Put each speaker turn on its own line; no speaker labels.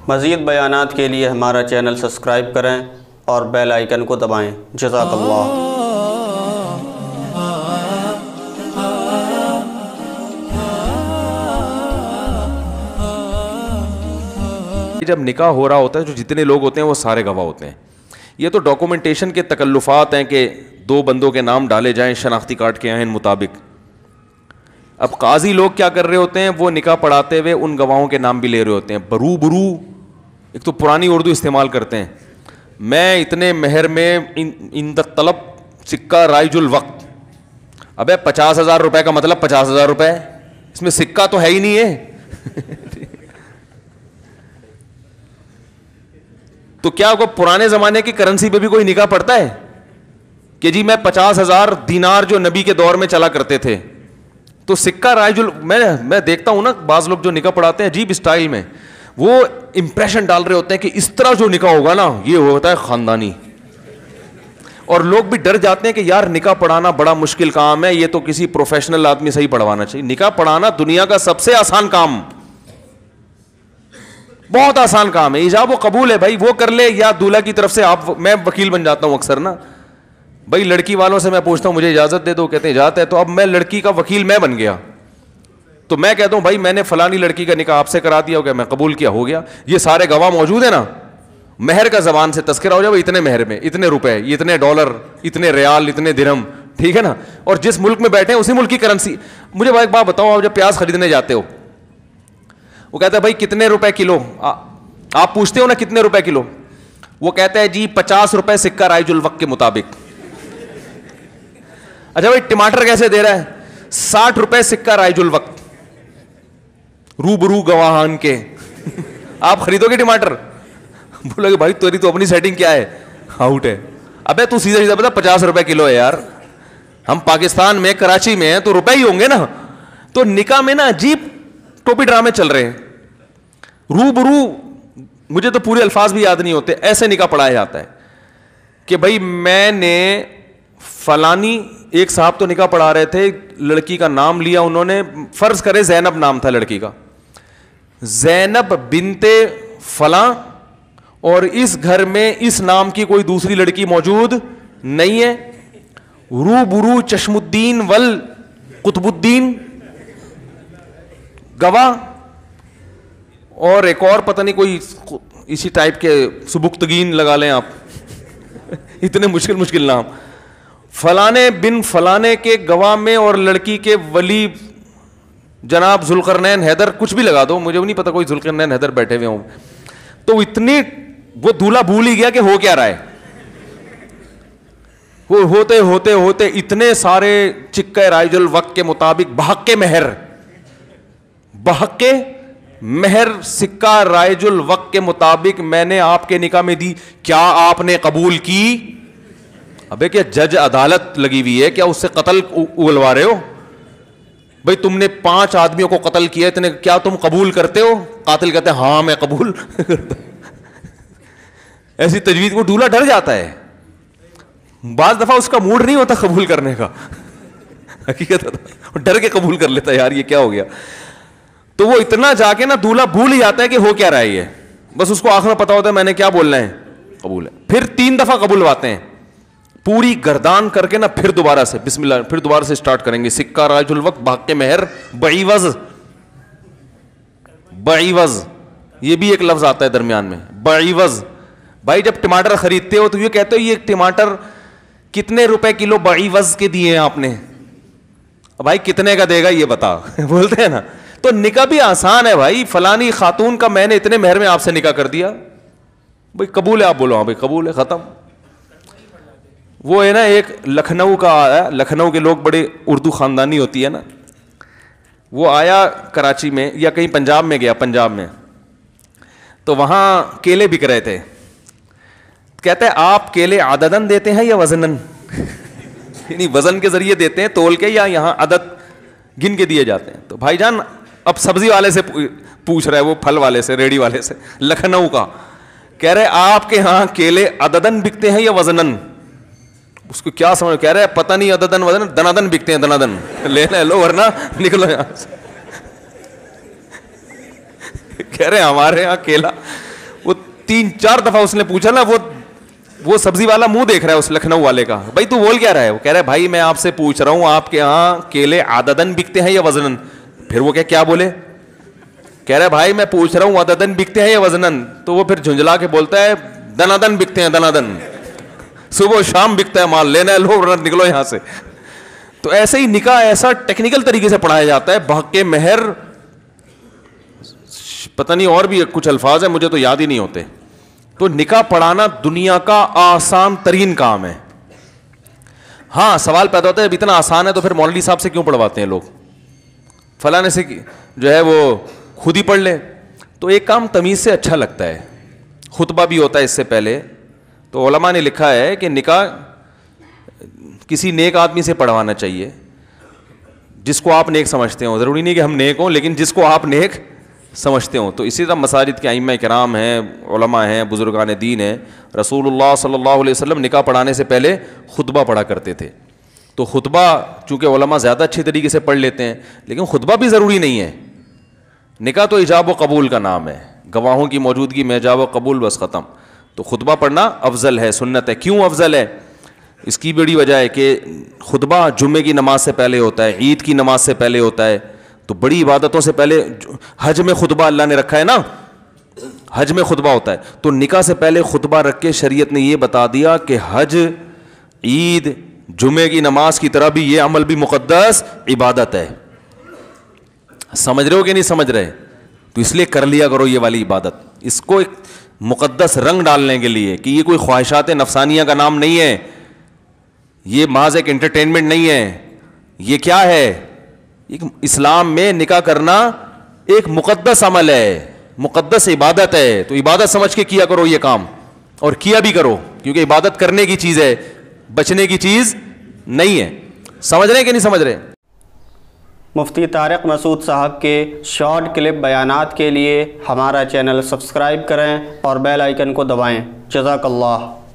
مزید بیانات کے لیے ہمارا چینل سبسکرائب کریں اور بیل آئیکن کو دبائیں۔ جزاک اللہ۔
جب نکاح ہو رہا ہوتا ہے جو جتنے لوگ ہوتے ہیں وہ سارے گواہ ہوتے ہیں. یہ تو ڈاکومنٹیشن کے تکلفات ہیں کہ دو بندوں کے نام ڈالے جائیں شناختی کارڈ کے عین مطابق. اب قاضی لوگ کیا کر رہے ہوتے ہیں, وہ نکاح پڑھاتے ہوئے ان گواہوں کے نام بھی لے رہے ہوتے ہیں. برو برو ایک تو پرانی اردو استعمال کرتے ہیں, میں اتنے مہر میں اند طلب سکہ رائج الوقت. ابے 50,000 روپے کا مطلب 50,000 روپے, اس میں سکہ تو ہے ہی نہیں ہے. تو کیا کوئی پرانے زمانے کی کرنسی پہ بھی کوئی نکاح پڑتا ہے کہ جی میں 50,000 دینار جو نبی کے دور میں چلا کرتے تھے تو سکہ رائج میں دیکھتا ہوں نا بعض لوگ جو نکاح پڑھاتے ہیں عجیب اسٹائل میں, وہ امپریشن ڈال رہے ہوتے ہیں کہ اس طرح جو نکاح ہوگا نا یہ ہوتا ہے خاندانی. اور لوگ بھی ڈر جاتے ہیں کہ یار نکاح پڑھانا بڑا مشکل کام ہے, یہ تو کسی پروفیشنل آدمی سے ہی پڑھوانا چاہیے. نکاح پڑھانا دنیا کا سب سے آسان کام, بہت آسان کام ہے. ایجاب و قبول ہے بھائی, وہ کر لے یا دولہا کی طرف سے آپ. میں وکیل بن جاتا ہوں اکثر نا بھائی, لڑکی والوں سے میں پوچھتا ہوں مجھے اجازت دے دو, کہتے ہیں اجازت ہے. تو اب میں لڑکی کا وکیل میں بن گیا, تو میں کہتا ہوں بھائی میں نے فلانی لڑکی کا نکاح آپ سے کرا دیا, ہو گیا, میں قبول کیا, ہو گیا. یہ سارے گواہ موجود ہیں نا, مہر کا زبان سے تذکرہ ہو جائے, اتنے مہر میں اتنے روپے, اتنے ڈالر, اتنے ریال, اتنے درہم, ٹھیک ہے نا. اور جس ملک میں بیٹھے ہیں اسی ملک کی کرنسی. مجھے بھائی ایک بات بتاؤ, آپ جب پیاز خریدنے جاتے ہو وہ کہتا ہے بھائی کتنے روپے کلو, آپ پوچھتے ہو نا کتنے روپے کلو, وہ کہتا ہے جی 50 روپے سکہ رائج الوقت کے مطابق. اچھا بھائی ٹماٹر کیسے دے رہا ہے, 60 روپے سکہ رائج الوقت, روبرو گواہان کے. آپ خریدو گے ٹماٹر, بولو گے بھائی تیری تو اپنی سیٹنگ کیا ہے, آؤٹ ہے. ابے تو سیدھا سیدھا بتا 50 روپے کلو ہے یار, ہم پاکستان میں کراچی میں ہیں تو روپے ہی ہوں گے نا. تو نکاح میں نا عجیب ٹوپی ڈرامے چل رہے ہیں. روبرو, مجھے تو پورے الفاظ بھی یاد نہیں ہوتے, ایسے نکاح پڑھایا جاتا ہے کہ بھائی میں نے فلانی, ایک صاحب تو نکاح پڑھا رہے تھے, لڑکی کا نام لیا انہوں نے, فرض کرے زینب نام تھا لڑکی کا, زینب بنت فلاں, اور اس گھر میں اس نام کی کوئی دوسری لڑکی موجود نہیں ہے. روبرو چشم الدین ول قطب الدین گواہ, اور ایک اور پتہ نہیں کوئی اسی ٹائپ کے سبکتگین لگا لیں آپ, اتنے مشکل مشکل نام. فلانے بن فلانے کے گواہ میں, اور لڑکی کے ولی جناب ذوالقرنین حیدر, کچھ بھی لگا دو, مجھے نہیں پتا کوئی ذوالقرنین حیدر بیٹھے ہوئے ہوں. تو اتنی وہ دولہا بھول ہی گیا کہ ہو کیا رہا ہے. وہ ہوتے ہوتے ہوتے اتنے سارے چکہ رائج الوقت کے مطابق بحق مہر, بحق مہر سکہ رائج الوقت کے مطابق میں نے آپ کے نکاح میں دی, کیا آپ نے قبول کی؟ ابے کیا جج عدالت لگی ہوئی ہے کیا, اس سے قتل اگلوا رہے ہو؟ بھائی تم نے 5 آدمیوں کو قتل کیا, اتنے کیا تم قبول کرتے ہو؟ قاتل کہتے ہیں ہاں میں قبول کرتا. ایسی تجویز کو دولہا ڈر جاتا ہے, بعض دفعہ اس کا موڈ نہیں ہوتا قبول کرنے کا, حقیقت ڈر کے قبول کر لیتا ہے یار یہ کیا ہو گیا. تو وہ اتنا جا کے نا دولہا بھول ہی جاتا ہے کہ ہو کیا رہا ہے یہ, بس اس کو آخر میں پتا ہوتا ہے میں نے کیا بولنا ہے, قبول ہے. پھر 3 دفعہ قبولواتے ہیں, پوری گردان کر کے نا, پھر دوبارہ سے بسم اللہ, پھر دوبارہ سے سٹارٹ کریں گے. سکہ راج الوقت بحق مہر بعوض, بعوض یہ بھی ایک لفظ آتا ہے درمیان میں, بعوض. بھائی جب ٹماٹر خریدتے ہو تو یہ کہتے ہو یہ ٹماٹر کتنے روپے کلو بعوض کے دیے ہیں آپ نے, بھائی کتنے کا دے گا یہ بتا, بولتے ہیں نا. تو نکاح بھی آسان ہے بھائی, فلانی خاتون کا میں نے اتنے مہر میں آپ سے نکاح کر دیا, بھائی قبول ہے, آپ بولو ہاں بھائی قبول ہے, ختم. وہ ہے نا ایک لکھنؤ کا آیا, لکھنؤ کے لوگ بڑے اردو خاندانی ہوتی ہے نا, وہ آیا کراچی میں یا کہیں پنجاب میں گیا, پنجاب میں, تو وہاں کیلے بک رہے تھے. کہتے ہیں آپ کیلے عددن دیتے ہیں یا وزنن, یعنی وزن کے ذریعے دیتے ہیں تول کے, یا یہاں عدد گن کے دیے جاتے ہیں. تو بھائی جان اب سبزی والے سے پوچھ رہا ہے, وہ پھل والے سے, ریڑھی والے سے, لکھنؤ کا, کہہ رہے آپ کے ہاں کیلے عددن بکتے ہیں یا وزنن. اس کو کیا سمجھ, کہہ رہے پتہ نہیں عددن وزن, دنادن بکتے ہیں, دنادن لے لو ورنہ نکلو یہاں سے. کہہ رہے ہمارے ہاں کیلا 3-4 دفعہ اس نے پوچھا نا, وہ سبزی والا منہ دیکھ رہا ہے اس لکھنؤ والے کا, بھائی تو بول کیا رہا ہے؟ وہ کہہ رہا ہے بھائی میں آپ سے پوچھ رہا ہوں آپ کے یہاں کیلے عددن بکتے ہیں یا وزنن؟ پھر وہ کیا بولے, کہہ رہا ہے بھائی میں پوچھ رہا ہوں عددن بکتے ہیں یا وزنن؟ تو وہ پھر جھنجلا کے بولتا ہے دنادن بکتے ہیں, دنادن, صبح و شام بکتا ہے مال, لینا ہے لو نکلو یہاں سے. تو ایسے ہی نکاح ایسا ٹیکنیکل طریقے سے پڑھایا جاتا ہے, بحق مہر, پتہ نہیں اور بھی کچھ الفاظ ہیں مجھے تو یاد ہی نہیں ہوتے. تو نکاح پڑھانا دنیا کا آسان ترین کام ہے. ہاں سوال پیدا ہوتا ہے اب اتنا آسان ہے تو پھر مولوی صاحب سے کیوں پڑھواتے ہیں لوگ, فلاں سے جو ہے وہ خود ہی پڑھ لے. تو ایک کام تمیز سے اچھا لگتا ہے, خطبہ بھی ہوتا ہے اس سے پہلے. تو علماء نے لکھا ہے کہ نکاح کسی نیک آدمی سے پڑھوانا چاہیے جس کو آپ نیک سمجھتے ہوں. ضروری نہیں کہ ہم نیک ہوں, لیکن جس کو آپ نیک سمجھتے ہوں. تو اسی طرح مساجد کے ائمہ کرام ہیں, علماء ہیں, بزرگان دین ہیں. رسول اللہ صلی اللہ علیہ وسلم نکاح پڑھانے سے پہلے خطبہ پڑھا کرتے تھے. تو خطبہ چونکہ علماء زیادہ اچھی طریقے سے پڑھ لیتے ہیں, لیکن خطبہ بھی ضروری نہیں ہے. نکاح تو ایجاب و قبول کا نام ہے, گواہوں کی موجودگی میں ایجاب و قبول بس ختم. تو خطبہ پڑھنا افضل ہے, سنت ہے. کیوں افضل ہے؟ اس کی بڑی وجہ ہے کہ خطبہ جمعے کی نماز سے پہلے ہوتا ہے, عید کی نماز سے پہلے ہوتا ہے. تو بڑی عبادتوں سے پہلے, حج میں خطبہ اللہ نے رکھا ہے نا, حج میں خطبہ ہوتا ہے. تو نکاح سے پہلے خطبہ رکھ کے شریعت نے یہ بتا دیا کہ حج, عید, جمعے کی نماز کی طرح بھی یہ عمل بھی مقدس عبادت ہے. سمجھ رہے ہو کہ نہیں سمجھ رہے؟ تو اس لیے کر لیا کرو یہ والی عبادت, اس کو ایک مقدس رنگ ڈالنے کے لیے کہ یہ کوئی خواہشات نفسانیہ کا نام نہیں ہے, یہ محض ایک انٹرٹینمنٹ نہیں ہے. یہ کیا ہے؟ ایک اسلام میں نکاح کرنا ایک مقدس عمل ہے, مقدس عبادت ہے. تو عبادت سمجھ کے کیا کرو یہ کام, اور کیا بھی کرو, کیونکہ عبادت کرنے کی چیز ہے, بچنے کی چیز نہیں ہے. سمجھ رہے ہیں کہ نہیں سمجھ رہے؟
مفتی طارق مسعود صاحب کے شارٹ کلپ بیانات کے لیے ہمارا چینل سبسکرائب کریں اور بیل آئیکن کو دبائیں. جزاک اللہ.